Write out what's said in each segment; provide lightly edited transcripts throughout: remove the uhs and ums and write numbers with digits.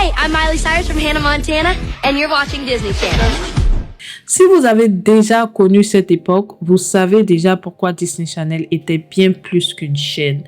Hey, I'm Miley Cyrus from Hannah Montana, and you're watching Disney Channel. Si vous avez déjà connu cette époque, vous savez déjà pourquoi Disney Channel était bien plus qu'une chaîne.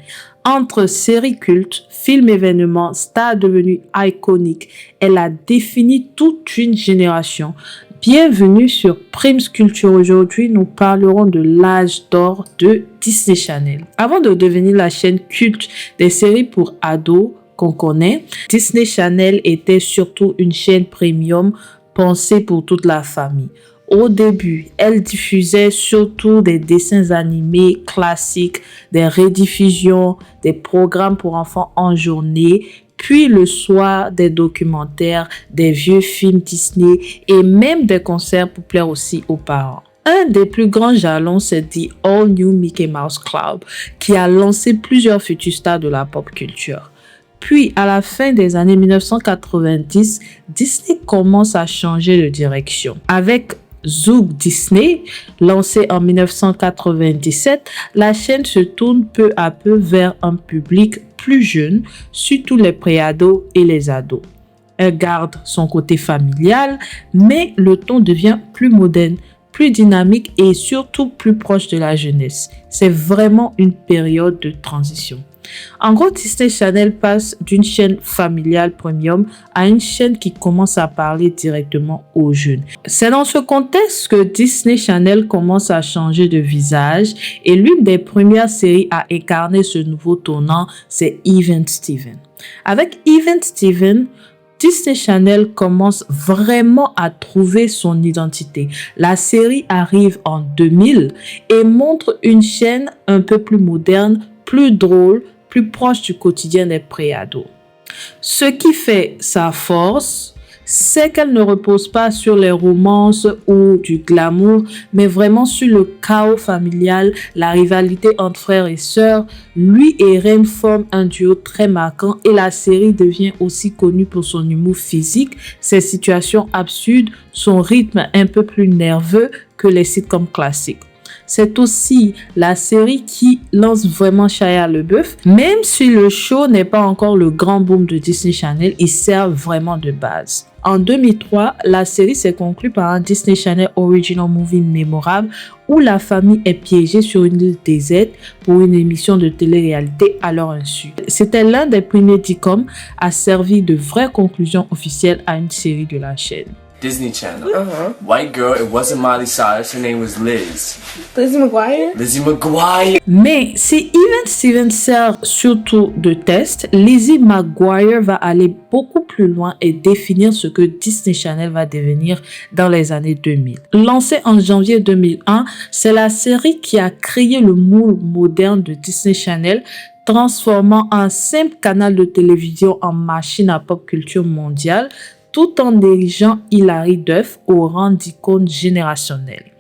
Entre séries cultes, films événements, stars devenus iconiques, elle a défini toute une génération. Bienvenue sur Primes Culture. Aujourd'hui, nous parlerons de l'âge d'or de Disney Channel. Avant de devenir la chaîne culte des séries pour ados qu'on connaît, Disney Channel était surtout une chaîne premium pensée pour toute la famille. Au début, elle diffusait surtout des dessins animés classiques, des rediffusions, des programmes pour enfants en journée, puis le soir des documentaires, des vieux films Disney et même des concerts pour plaire aussi aux parents. Un des plus grands jalons, c'est The All New Mickey Mouse Club, qui a lancé plusieurs futurs stars de la pop culture. Puis, à la fin des années 1990, Disney commence à changer de direction. Avec Zoog Disney, lancé en 1997, la chaîne se tourne peu à peu vers un public plus jeune, surtout les préados et les ados. Elle garde son côté familial, mais le ton devient plus moderne, plus dynamique et surtout plus proche de la jeunesse. C'est vraiment une période de transition. En gros, Disney Channel passe d'une chaîne familiale premium à une chaîne qui commence à parler directement aux jeunes. C'est dans ce contexte que Disney Channel commence à changer de visage et l'une des premières séries à incarner ce nouveau tournant, c'est Even Steven. Avec Even Steven, Disney Channel commence vraiment à trouver son identité. La série arrive en 2000 et montre une chaîne un peu plus moderne, plus drôle, plus proche du quotidien des préados. Ce qui fait sa force, c'est qu'elle ne repose pas sur les romances ou du glamour, mais vraiment sur le chaos familial, la rivalité entre frères et sœurs. Lui et Ren forment un duo très marquant et la série devient aussi connue pour son humour physique, ses situations absurdes, son rythme un peu plus nerveux que les sitcoms classiques. C'est aussi la série qui lance vraiment Shia LaBeouf. Même si le show n'est pas encore le grand boom de Disney Channel, il sert vraiment de base. En 2003, la série s'est conclue par un Disney Channel Original Movie mémorable où la famille est piégée sur une île déserte pour une émission de télé-réalité à leur insu. C'était l'un des premiers DCOM à servir de vraie conclusion officielle à une série de la chaîne. Disney Channel. White girl, it wasn't Miley Cyrus, her name was Liz. Lizzie McGuire? Lizzie McGuire. Mais si Even Steven sert surtout de test, Lizzie McGuire va aller beaucoup plus loin et définir ce que Disney Channel va devenir dans les années 2000. Lancée en janvier 2001, c'est la série qui a créé le moule moderne de Disney Channel, transformant un simple canal de télévision en machine à pop culture mondiale, tout en dirigeant Hilary Duff au rang d'icône générationnelle.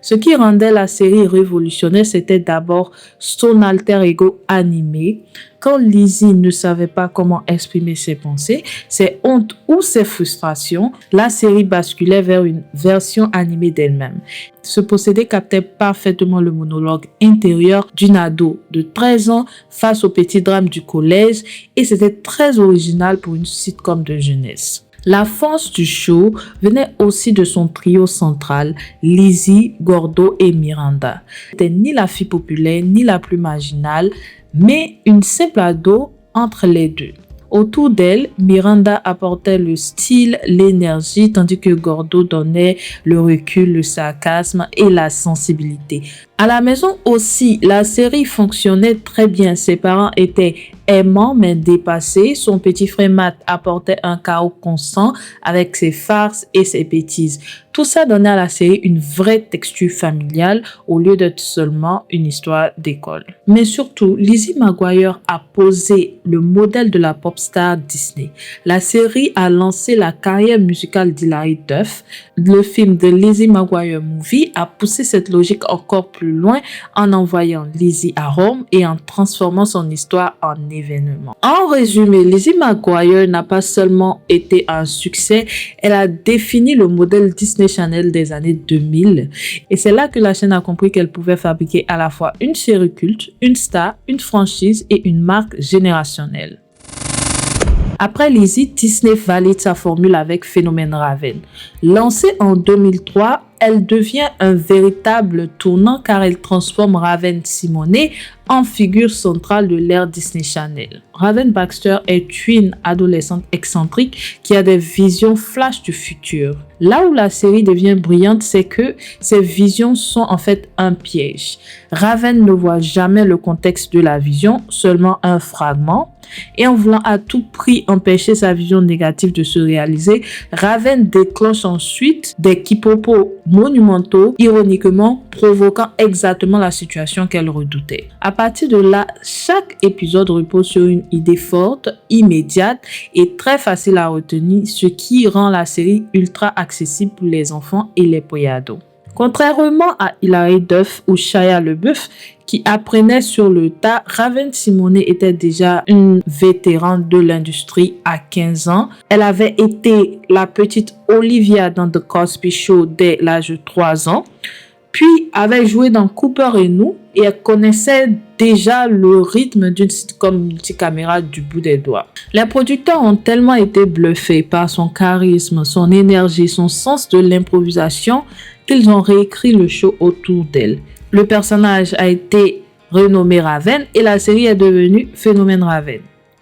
Ce qui rendait la série révolutionnaire, c'était d'abord son alter ego animé. Quand Lizzie ne savait pas comment exprimer ses pensées, ses hontes ou ses frustrations, la série basculait vers une version animée d'elle-même. Ce procédé captait parfaitement le monologue intérieur d'une ado de 13 ans face aux petits drames du collège et c'était très original pour une sitcom de jeunesse. La force du show venait aussi de son trio central, Lizzie, Gordo et Miranda. C'était ni la fille populaire, ni la plus marginale, mais une simple ado entre les deux. Autour d'elle, Miranda apportait le style, l'énergie, tandis que Gordo donnait le recul, le sarcasme et la sensibilité. À la maison aussi, la série fonctionnait très bien. Ses parents étaient aimant mais dépassé. Son petit frère Matt apportait un chaos constant avec ses farces et ses bêtises. Tout ça donnait à la série une vraie texture familiale au lieu d'être seulement une histoire d'école. Mais surtout, Lizzie McGuire a posé le modèle de la pop star Disney. La série a lancé la carrière musicale d'Hilary Duff. Le film The Lizzie McGuire Movie a poussé cette logique encore plus loin en envoyant Lizzie à Rome et en transformant son histoire en événement. En résumé, Lizzie McGuire n'a pas seulement été un succès, elle a défini le modèle Disney Channel des années 2000 et c'est là que la chaîne a compris qu'elle pouvait fabriquer à la fois une série culte, une star, une franchise et une marque générationnelle. Après Lizzie, Disney valide sa formule avec Phénomène Raven. Lancée en 2003, elle devient un véritable tournant car elle transforme Raven-Simonet en figure centrale de l'ère Disney Channel. Raven Baxter est une adolescente excentrique qui a des visions flash du futur. Là où la série devient brillante, c'est que ces visions sont en fait un piège. Raven ne voit jamais le contexte de la vision, seulement un fragment. Et en voulant à tout prix empêcher sa vision négative de se réaliser, Raven déclenche ensuite des quiproquos monumentaux, ironiquement provoquant exactement la situation qu'elle redoutait. À partir de là, chaque épisode repose sur une idée forte, immédiate et très facile à retenir, ce qui rend la série ultra accessible pour les enfants et les poyados. Contrairement à Hilary Duff ou Shia LaBeouf qui apprenaient sur le tas, Raven-Simonet était déjà une vétérane de l'industrie à 15 ans. Elle avait été la petite Olivia dans The Cosby Show dès l'âge de 3 ans, puis avait joué dans Cooper et nous et elle connaissait déjà le rythme d'une sitcom multicaméra du bout des doigts. Les producteurs ont tellement été bluffés par son charisme, son énergie, son sens de l'improvisation qu'ils ont réécrit le show autour d'elle. Le personnage a été renommé Raven et la série est devenue Phénomène Raven.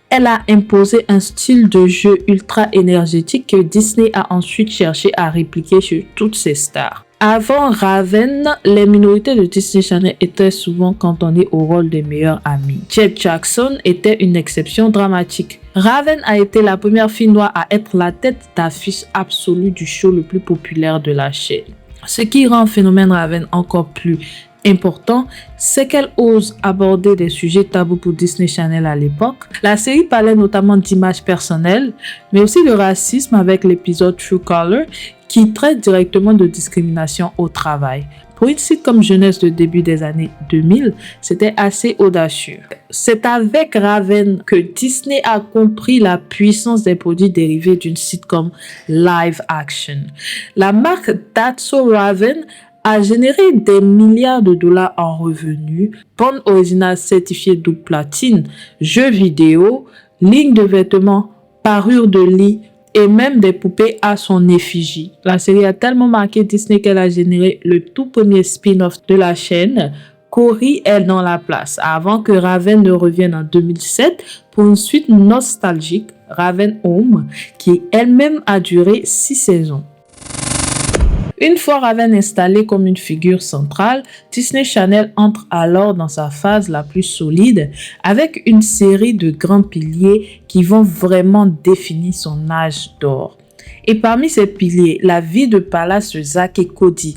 Elle a imposé un style de jeu ultra énergétique que Disney a ensuite cherché à répliquer sur toutes ses stars. Avant Raven, les minorités de Disney Channel étaient souvent cantonnées au rôle des meilleurs amis. Jeb Jackson était une exception dramatique. Raven a été la première fille noire à être la tête d'affiche absolue du show le plus populaire de la chaîne. Ce qui rend Phénomène Raven encore plus important, c'est qu'elle ose aborder des sujets tabous pour Disney Channel à l'époque. La série parlait notamment d'images personnelles, mais aussi de racisme avec l'épisode True Color qui traite directement de discrimination au travail. Pour une sitcom jeunesse de début des années 2000, c'était assez audacieux. C'est avec Raven que Disney a compris la puissance des produits dérivés d'une sitcom live action. La marque That's So Raven a généré des milliards de dollars en revenus, bande originale certifiée double platine, jeux vidéo, lignes de vêtements, parures de lit et même des poupées à son effigie. La série a tellement marqué Disney qu'elle a généré le tout premier spin-off de la chaîne, Cory est dans la place, avant que Raven ne revienne en 2007 pour une suite nostalgique, Raven Home, qui elle-même a duré 6 saisons. Une fois Raven installée comme une figure centrale, Disney Channel entre alors dans sa phase la plus solide avec une série de grands piliers qui vont vraiment définir son âge d'or. Et parmi ces piliers, la vie de palace de Zack et Cody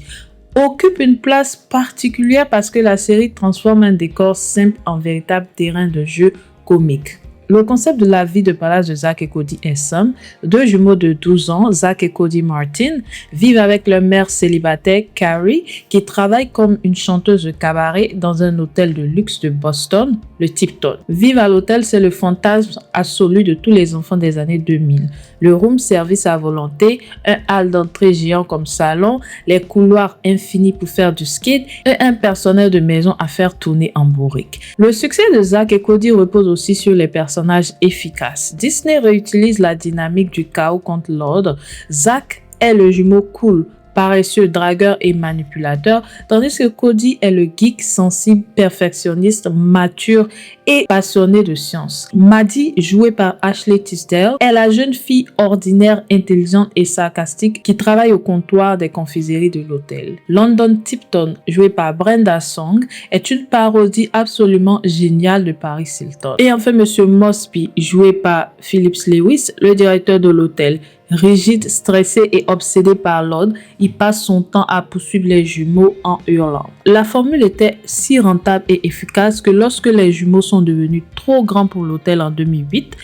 occupe une place particulière parce que la série transforme un décor simple en véritable terrain de jeu comique. Le concept de la vie de palace de Zack et Cody est simple. 2 jumeaux de 12 ans, Zack et Cody Martin, vivent avec leur mère célibataire, Carrie, qui travaille comme une chanteuse de cabaret dans un hôtel de luxe de Boston, le Tipton. Vivre à l'hôtel, c'est le fantasme absolu de tous les enfants des années 2000. Le room service à volonté, un hall d'entrée géant comme salon, les couloirs infinis pour faire du skate et un personnel de maison à faire tourner en bourrique. Le succès de Zack et Cody repose aussi sur les personnages efficaces. Disney réutilise la dynamique du chaos contre l'ordre. Zack est le jumeau cool, paresseux, dragueur et manipulateur, tandis que Cody est le geek sensible, perfectionniste, mature et passionné de science. Maddie, jouée par Ashley Tisdale, est la jeune fille ordinaire, intelligente et sarcastique qui travaille au comptoir des confiseries de l'hôtel. London Tipton, jouée par Brenda Song, est une parodie absolument géniale de Paris Hilton. Et enfin, Monsieur Mosby, joué par Phillips Lewis, le directeur de l'hôtel. Rigide, stressé et obsédé par l'ordre, il passe son temps à poursuivre les jumeaux en hurlant. La formule était si rentable et efficace que lorsque les jumeaux sont devenus trop grands pour l'hôtel en 2008,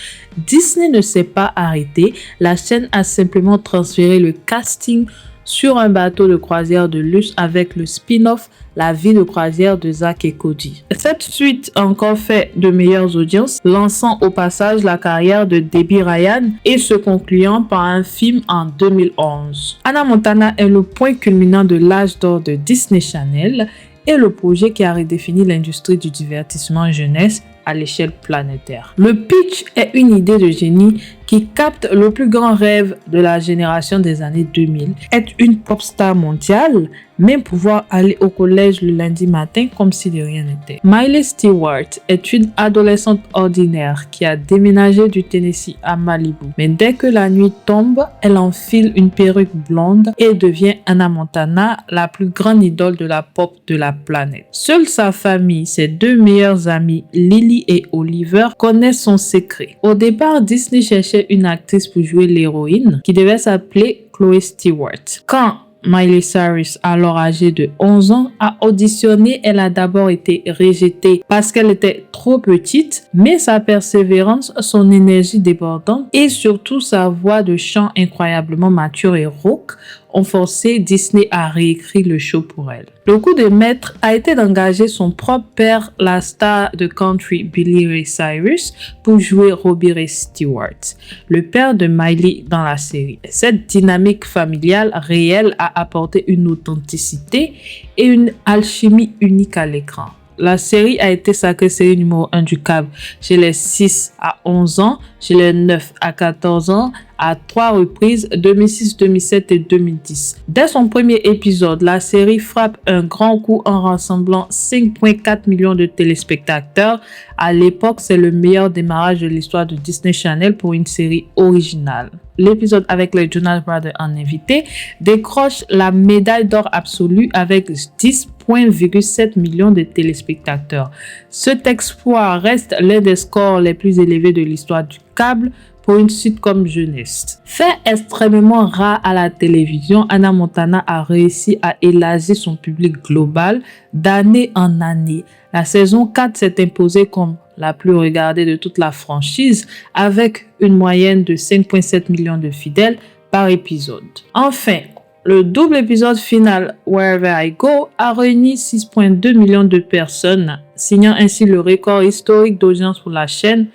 Disney ne s'est pas arrêté. La chaîne a simplement transféré le casting sur un bateau de croisière de luxe avec le spin-off La vie de croisière de Zack et Cody. Cette suite a encore fait de meilleures audiences, lançant au passage la carrière de Debbie Ryan et se concluant par un film en 2011. Hannah Montana est le point culminant de l'âge d'or de Disney Channel et le projet qui a redéfini l'industrie du divertissement jeunesse à l'échelle planétaire. Le pitch est une idée de génie qui capte le plus grand rêve de la génération des années 2000, être une pop star mondiale, même pouvoir aller au collège le lundi matin comme si de rien n'était. Miley Stewart est une adolescente ordinaire qui a déménagé du Tennessee à Malibu. Mais dès que la nuit tombe, elle enfile une perruque blonde et devient Hannah Montana, la plus grande idole de la pop de la planète. Seule sa famille, ses deux meilleurs amis, Lily et Oliver, connaissent son secret. Au départ, Disney cherchait une actrice pour jouer l'héroïne qui devait s'appeler Chloe Stewart. Quand Miley Cyrus, alors âgée de 11 ans, a auditionné, elle a d'abord été rejetée parce qu'elle était trop petite, mais sa persévérance, son énergie débordante et surtout sa voix de chant incroyablement mature et rauque ont forcé Disney à réécrire le show pour elle. Le coup de maître a été d'engager son propre père, la star de country Billy Ray Cyrus, pour jouer Robbie Ray Stewart, le père de Miley dans la série. Cette dynamique familiale réelle a apporté une authenticité et une alchimie unique à l'écran. La série a été sacrée série numéro 1 du câble chez les 6 à 11 ans, chez les 9 à 14 ans, à 3 reprises, 2006, 2007 et 2010. Dès son premier épisode, la série frappe un grand coup en rassemblant 5,4 millions de téléspectateurs. À l'époque, c'est le meilleur démarrage de l'histoire de Disney Channel pour une série originale. L'épisode avec les Jonas Brothers en invité décroche la médaille d'or absolue avec 10,7 millions de téléspectateurs. Cet exploit reste l'un des scores les plus élevés de l'histoire du câble pour une sitcom jeunesse. Fait extrêmement rare à la télévision, Hannah Montana a réussi à élargir son public global d'année en année. La saison 4 s'est imposée comme la plus regardée de toute la franchise avec une moyenne de 5,7 millions de fidèles par épisode. Enfin, le double épisode final Wherever I Go a réuni 6,2 millions de personnes, signant ainsi le record historique d'audience pour la chaîne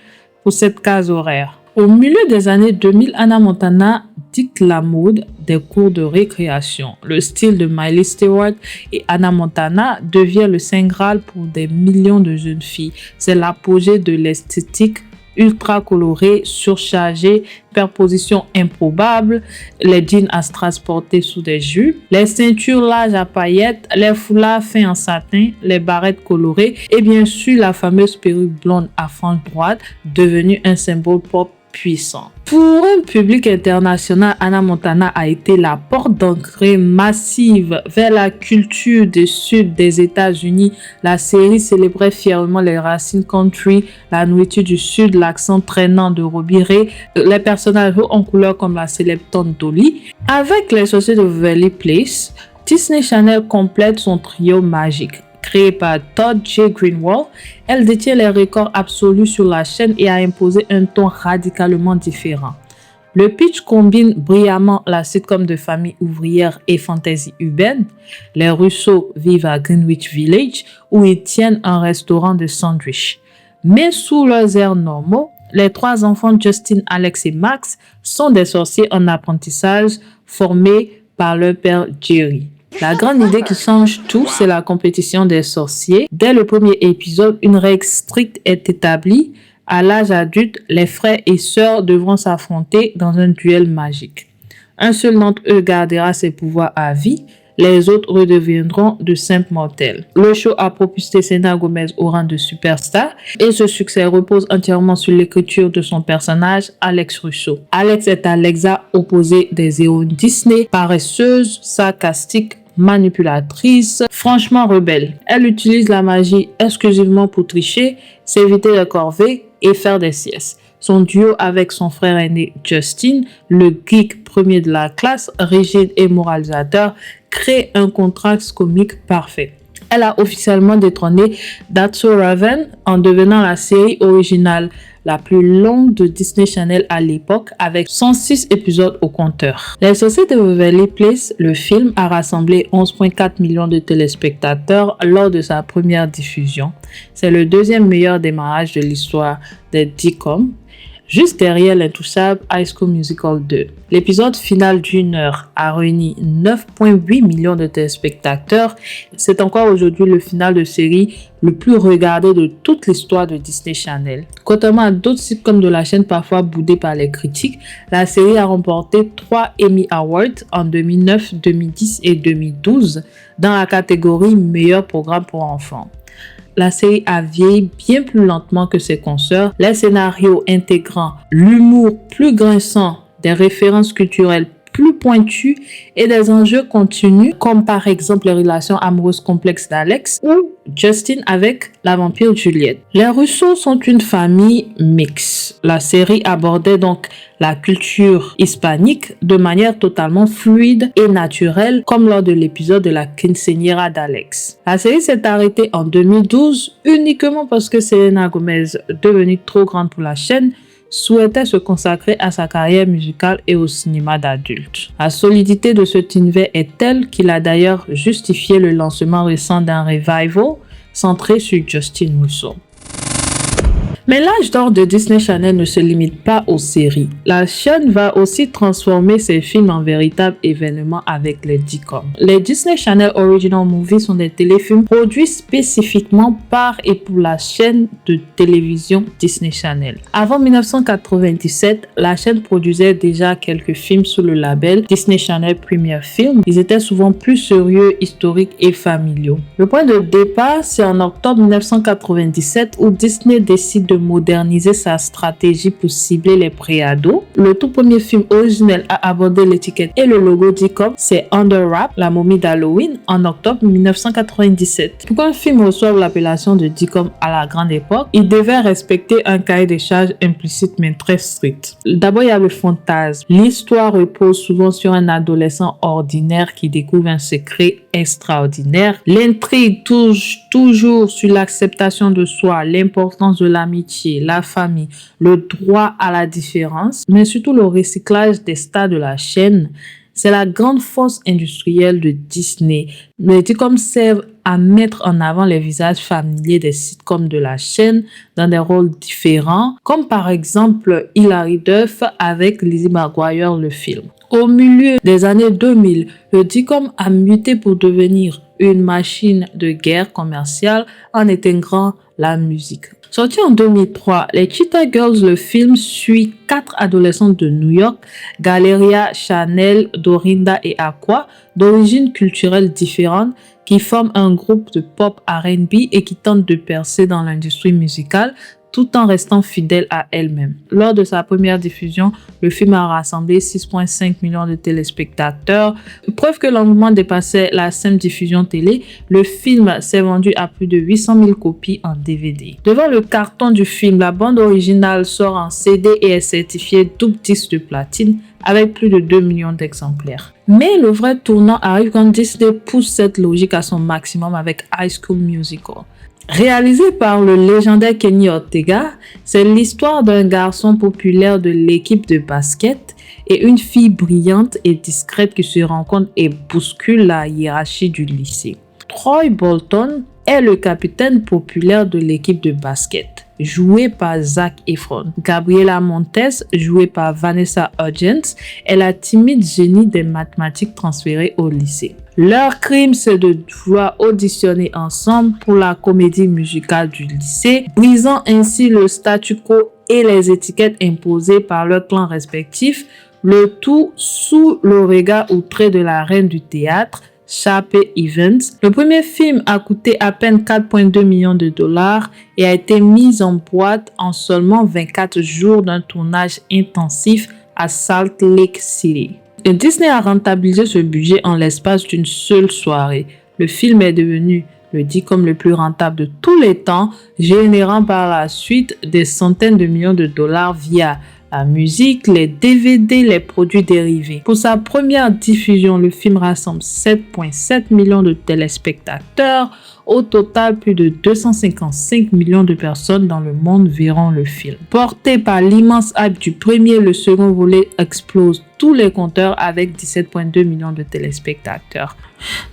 pour cette case horaire. Au milieu des années 2000, Hannah Montana dicte la mode des cours de récréation. Le style de Miley Stewart et Hannah Montana devient le saint graal pour des millions de jeunes filles. C'est l'apogée de l'esthétique ultra colorée, surchargée, perposition improbable, les jeans à strass portés sous des jupes, les ceintures larges à paillettes, les foulards fins en satin, les barrettes colorées et bien sûr la fameuse perruque blonde à franges droites devenue un symbole pop puissant. Pour un public international, Hannah Montana a été la porte d'entrée massive vers la culture du sud des États-Unis. La série célébrait fièrement les racines country, la nourriture du sud, l'accent traînant de Robbie Ray, les personnages en couleur comme la célèbre tante Dolly. Avec les sorciers de Waverly Place, Disney Channel complète son trio magique. Créée par Todd J. Greenwald, elle détient les records absolus sur la chaîne et a imposé un ton radicalement différent. Le pitch combine brillamment la sitcom de famille ouvrière et fantasy urbaine. Les Russo vivent à Greenwich Village où ils tiennent un restaurant de sandwich. Mais sous leurs airs normaux, les trois enfants Justin, Alex et Max sont des sorciers en apprentissage formés par leur père Jerry. La grande idée qui change tout, c'est la compétition des sorciers. Dès le premier épisode, une règle stricte est établie. À l'âge adulte, les frères et sœurs devront s'affronter dans un duel magique. Un seul d'entre eux gardera ses pouvoirs à vie. Les autres redeviendront de simples mortels. Le show a propulsé Selena Gomez au rang de superstar et ce succès repose entièrement sur l'écriture de son personnage, Alex Russo. Alex est Alexa opposée des héroïnes Disney, paresseuse, sarcastique, manipulatrice, franchement rebelle. Elle utilise la magie exclusivement pour tricher, s'éviter les corvées et faire des siestes. Son duo avec son frère aîné Justin, le geek premier de la classe, rigide et moralisateur, crée un contraste comique parfait. Elle a officiellement détrôné That's So Raven en devenant la série originale la plus longue de Disney Channel à l'époque avec 106 épisodes au compteur. Les sorciers de Waverly Place, le film, a rassemblé 11,4 millions de téléspectateurs lors de sa première diffusion. C'est le deuxième meilleur démarrage de l'histoire des DCOM. juste derrière l'intouchable High School Musical 2. L'épisode final d'1 heure a réuni 9,8 millions de téléspectateurs. C'est encore aujourd'hui le final de série le plus regardé de toute l'histoire de Disney Channel. Contrairement à d'autres sitcoms de la chaîne parfois boudés par les critiques, la série a remporté 3 Emmy Awards en 2009, 2010 et 2012 dans la catégorie meilleur programme pour enfants. La série a vieilli bien plus lentement que ses consoeurs, les scénarios intégrant l'humour plus grinçant, des références culturelles plus pointues et des enjeux continus comme par exemple les relations amoureuses complexes d'Alex ou Justin avec la vampire Juliette. Les Russo sont une famille mixte. La série abordait donc la culture hispanique de manière totalement fluide et naturelle comme lors de l'épisode de la quinceañera d'Alex. La série s'est arrêtée en 2012 uniquement parce que Selena Gomez, devenue trop grande pour la chaîne, souhaitait se consacrer à sa carrière musicale et au cinéma d'adultes. La solidité de cet univers est telle qu'il a d'ailleurs justifié le lancement récent d'un revival centré sur Justin Russo. Mais l'âge d'or de Disney Channel ne se limite pas aux séries. La chaîne va aussi transformer ses films en véritables événements avec les DCOM. Les Disney Channel Original Movies sont des téléfilms produits spécifiquement par et pour la chaîne de télévision Disney Channel. Avant 1997, la chaîne produisait déjà quelques films sous le label Disney Channel Premier Film. Ils étaient souvent plus sérieux, historiques et familiaux. Le point de départ, c'est en octobre 1997 où Disney décide de moderniser sa stratégie pour cibler les préados. Le tout premier film originel à aborder l'étiquette et le logo DCOM, c'est Under Wrap, la momie d'Halloween, en octobre 1997. Pour qu'un film reçoive l'appellation de DCOM à la grande époque, il devait respecter un cahier des charges implicite mais très strict. D'abord, il y a le fantasme. L'histoire repose souvent sur un adolescent ordinaire qui découvre un secret extraordinaire. L'intrigue touche toujours sur l'acceptation de soi, l'importance de l'amitié, la famille, le droit à la différence, mais surtout le recyclage des stars de la chaîne. C'est la grande force industrielle de Disney. Les DCOM servent à mettre en avant les visages familiers des sitcoms de la chaîne dans des rôles différents, comme par exemple Hilary Duff avec Lizzie McGuire le film. Au milieu des années 2000, le DCOM a muté pour devenir une machine de guerre commerciale en intégrant la musique. Sorti en 2003, les Cheetah Girls, le film suit 4 adolescentes de New York, Galeria, Chanel, Dorinda et Aqua, d'origines culturelles différentes, qui forment un groupe de pop R&B et qui tentent de percer dans l'industrie musicale tout en restant fidèles à elles-mêmes. Lors de sa première diffusion, le film a rassemblé 6,5 millions de téléspectateurs. Preuve que l'engouement dépassait la simple diffusion télé, le film s'est vendu à plus de 800 000 copies en DVD. Devant le carton du film, la bande originale sort en CD et est certifiée double disque de platine avec plus de 2 millions d'exemplaires. Mais le vrai tournant arrive quand Disney pousse cette logique à son maximum avec High School Musical. Réalisé par le légendaire Kenny Ortega, c'est l'histoire d'un garçon populaire de l'équipe de basket et une fille brillante et discrète qui se rencontrent et bousculent la hiérarchie du lycée. Troy Bolton est le capitaine populaire de l'équipe de basket, joué par Zac Efron. Gabriela Montez, jouée par Vanessa Hudgens, est la timide génie des mathématiques transférée au lycée. Leur crime, c'est de vouloir auditionner ensemble pour la comédie musicale du lycée, brisant ainsi le statu quo et les étiquettes imposées par leurs clans respectifs, le tout sous le regard outré de la reine du théâtre, Sharpay Evans. Le premier film a coûté à peine 4,2 millions de dollars et a été mis en boîte en seulement 24 jours d'un tournage intensif à Salt Lake City. Et Disney a rentabilisé ce budget en l'espace d'une seule soirée. Le film est devenu le DCOM le plus rentable de tous les temps, générant par la suite des centaines de millions de dollars via la musique, les DVD, les produits dérivés. Pour sa première diffusion, le film rassemble 7,7 millions de téléspectateurs. Au total, plus de 255 millions de personnes dans le monde verront le film. Porté par l'immense hype du premier, le second volet explose tous les compteurs avec 17,2 millions de téléspectateurs.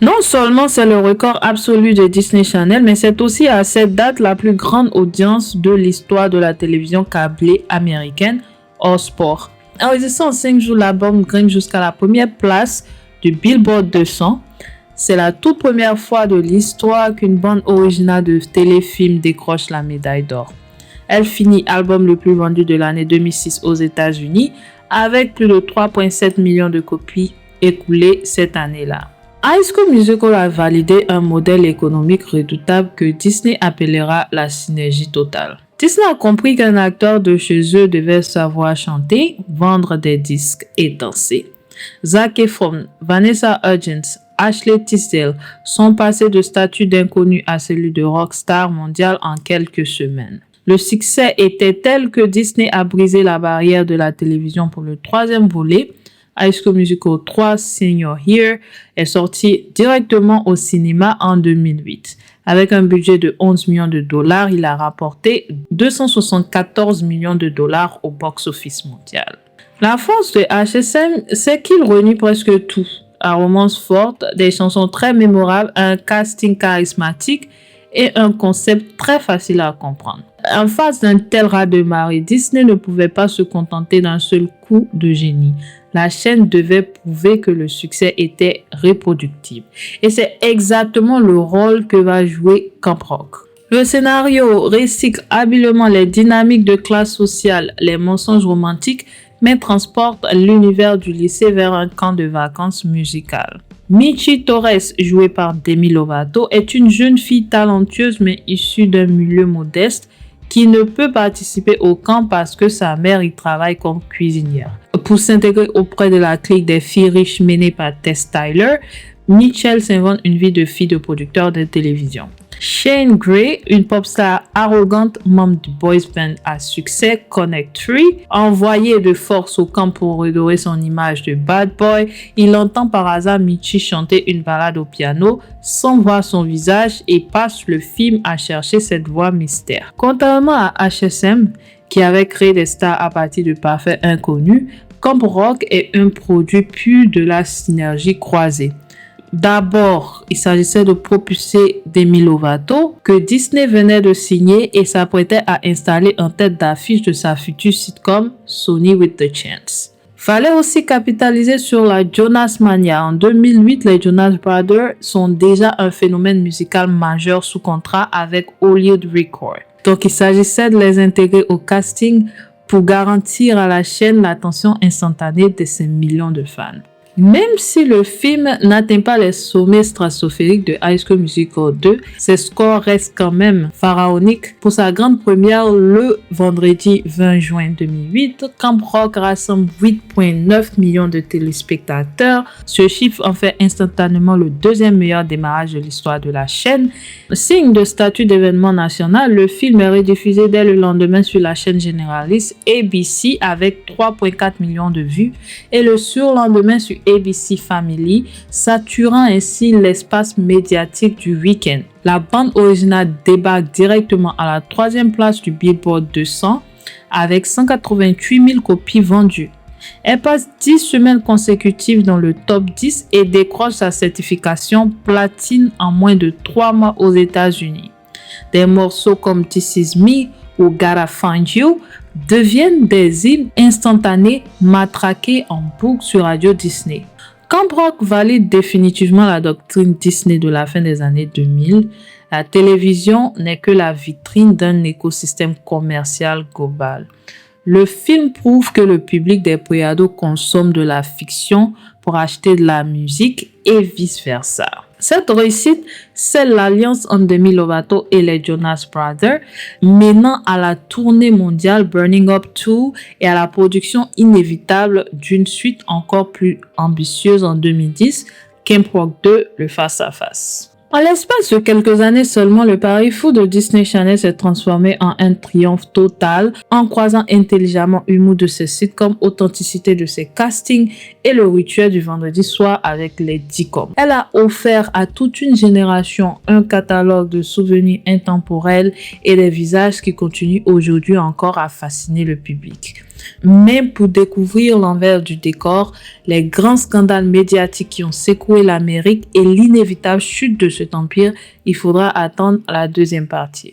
Non seulement c'est le record absolu de Disney Channel, mais c'est aussi à cette date la plus grande audience de l'histoire de la télévision câblée américaine hors sport. Enregistré en 5 jours, l'album grimpe jusqu'à la première place du Billboard 200. C'est la toute première fois de l'histoire qu'une bande originale de téléfilm décroche la médaille d'or. Elle finit album le plus vendu de l'année 2006 aux États-Unis avec plus de 3,7 millions de copies écoulées cette année-là. High School Musical a validé un modèle économique redoutable que Disney appellera la synergie totale. Disney a compris qu'un acteur de chez eux devait savoir chanter, vendre des disques et danser. Zac Efron, Vanessa Hudgens, Ashley Tisdale sont passés de statut d'inconnu à celui de rockstar mondial en quelques semaines. Le succès était tel que Disney a brisé la barrière de la télévision pour le troisième volet. High School Musical 3 Senior Year est sorti directement au cinéma en 2008. Avec un budget de 11 millions de dollars, il a rapporté 274 millions de dollars au box-office mondial. La force de HSM, c'est qu'il renie presque tout. La romance forte, des chansons très mémorables, un casting charismatique et un concept très facile à comprendre. En face d'un tel raz-de-marée, Disney ne pouvait pas se contenter d'un seul coup de génie. La chaîne devait prouver que le succès était reproductible. Et c'est exactement le rôle que va jouer Camp Rock. Le scénario recycle habilement les dynamiques de classe sociale, les mensonges romantiques, mais transporte l'univers du lycée vers un camp de vacances musicales. Michi Torres, jouée par Demi Lovato, est une jeune fille talentueuse mais issue d'un milieu modeste qui ne peut participer au camp parce que sa mère y travaille comme cuisinière. Pour s'intégrer auprès de la clique des filles riches menée par Tess Tyler, Mitchell s'invente une vie de fille de producteur de télévision. Shane Gray, une pop star arrogante, membre du boys band à succès Connect 3, envoyé de force au camp pour redorer son image de bad boy, il entend par hasard Michi chanter une ballade au piano sans voir son visage et passe le film à chercher cette voix mystère. Contrairement à HSM, qui avait créé des stars à partir de parfaits inconnus, Camp Rock est un produit pur de la synergie croisée. D'abord, il s'agissait de propulser Demi Lovato, que Disney venait de signer et s'apprêtait à installer en tête d'affiche de sa future sitcom Sonny with the Chance. Fallait aussi capitaliser sur la Jonas Mania. En 2008, les Jonas Brothers sont déjà un phénomène musical majeur sous contrat avec Hollywood Records. Donc, il s'agissait de les intégrer au casting pour garantir à la chaîne l'attention instantanée de ses millions de fans. Même si le film n'atteint pas les sommets stratosphériques de High School Musical 2, ses scores restent quand même pharaoniques. Pour sa grande première le vendredi 20 juin 2008, Camp Rock rassemble 8,9 millions de téléspectateurs. Ce chiffre en fait instantanément le deuxième meilleur démarrage de l'histoire de la chaîne. Signe de statut d'événement national, le film est rediffusé dès le lendemain sur la chaîne généraliste ABC avec 3,4 millions de vues et le surlendemain sur ABC Family, saturant ainsi l'espace médiatique du week-end. La bande originale débarque directement à la 3e place du Billboard 200 avec 188 000 copies vendues. Elle passe 10 semaines consécutives dans le top 10 et décroche sa certification platine en moins de 3 mois aux États-Unis. Des morceaux comme This Is Me ou Gotta Find You deviennent des hymnes instantanés matraqués en boucle sur Radio Disney. Camp Rock valide définitivement la doctrine Disney de la fin des années 2000. La télévision n'est que la vitrine d'un écosystème commercial global. Le film prouve que le public des préados consomme de la fiction pour acheter de la musique et vice-versa. Cette réussite, c'est l'alliance entre Demi Lovato et les Jonas Brothers, menant à la tournée mondiale Burning Up 2 et à la production inévitable d'une suite encore plus ambitieuse en 2010, Camp Rock 2, le face-à-face. En l'espace de quelques années seulement, le pari fou de Disney Channel s'est transformé en un triomphe total en croisant intelligemment humour de ses sitcoms, authenticité de ses castings et le rituel du vendredi soir avec les DICOM. Elle a offert à toute une génération un catalogue de souvenirs intemporels et des visages qui continuent aujourd'hui encore à fasciner le public. Mais pour découvrir l'envers du décor, les grands scandales médiatiques qui ont secoué l'Amérique et l'inévitable chute de cet empire, il faudra attendre la deuxième partie.